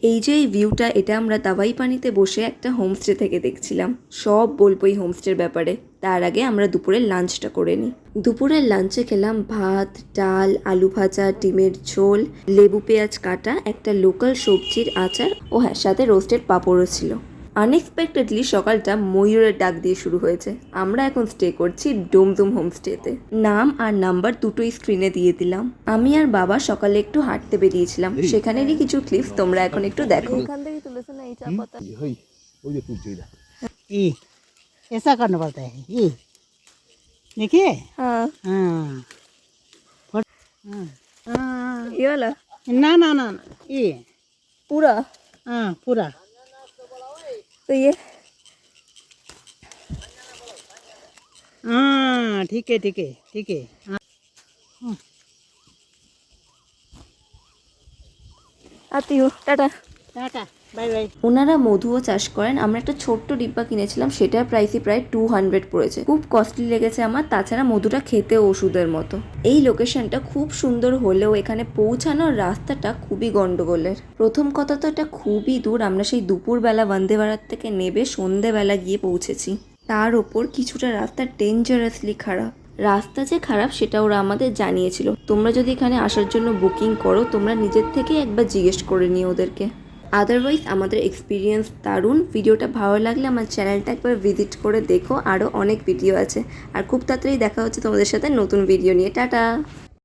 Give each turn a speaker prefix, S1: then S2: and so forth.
S1: এই যে এই ভিউটা, এটা আমরা দাবাই পানিতে বসে একটা হোমস্টে থেকে দেখছিলাম। সব বলবো এই হোমস্টের ব্যাপারে। তার আগে আমরা দুপুরের লাঞ্চটা করে নিই। দুপুরের লাঞ্চে খেলাম ভাত, ডাল, আলু ভাজা, ডিমের ঝোল, লেবু পেঁয়াজ কাটা, একটা লোকাল সবজির আচার ও হ্যাঁ, সাথে রোস্টেড পাঁপড়ও ছিল। আনএক্সপেক্টেডলি সকালটা ময়ূরের ডাক দিয়ে শুরু হয়েছে। আমরা এখন স্টে করছি ডুমডুম হোমস্টেতে। নাম আর নাম্বার দুটোই স্ক্রিনে দিয়ে দিলাম। আমি আর বাবা সকালে একটু হাঁটতে বেরিয়েছিলাম, সেখানেরই কিছু ক্লিপস তোমরা এখন একটু দেখো। এখান থেকে তুলেছে না এই চা পাতা।
S2: ये ऐसा करना पड़ता है ये देखिए
S1: हाँ,
S2: हाँ हाँ हाँ
S1: ये वाला
S2: ना ना ना ना ये
S1: पूरा।
S2: हाँ पूरा
S1: तो ये
S2: हाँ ठीक है ठीक है ठीक है हाँ
S1: आती हूँ, टाटा।
S2: टाटा बाय बाय
S1: ওনারা মধুও চাষ করেন। আমরা একটা ছোট্ট ডিব্বা কিনেছিলাম, সেটার প্রাইসই প্রায় 200 পড়েছে। খুব কস্টলি লেগেছে আমার। তাছাড়া মধুটা খেতে ওষুধের মতো। এই লোকেশনটা খুব সুন্দর হলেও এখানে পৌঁছানোর রাস্তাটা খুবই গন্ডগোলের। প্রথম কথা তো এটা খুবই দূর। আমরা সেই দুপুরবেলা বন্দে ভারত থেকে নেবে সন্ধেবেলা গিয়ে পৌঁছেছি। তার ওপর কিছুটা রাস্তা ডেঞ্জারাসলি খারাপ। রাস্তা যে খারাপ সেটা ওরা আমাদের জানিয়েছিল। তোমরা যদি এখানে আসার জন্য বুকিং করো, তোমরা নিজের থেকে একবার জিজ্ঞেস করে নিও ওদেরকে। আদারওয়াইজ আমাদের এক্সপিরিয়েন্স দারুণ। ভিডিওটা ভালো লাগলে আমার চ্যানেলটা একবার ভিজিট করে দেখো, আরও অনেক ভিডিও আছে। আর খুব তাড়াতাড়ি দেখা হচ্ছে তোমাদের সাথে নতুন ভিডিও নিয়ে। টাটা।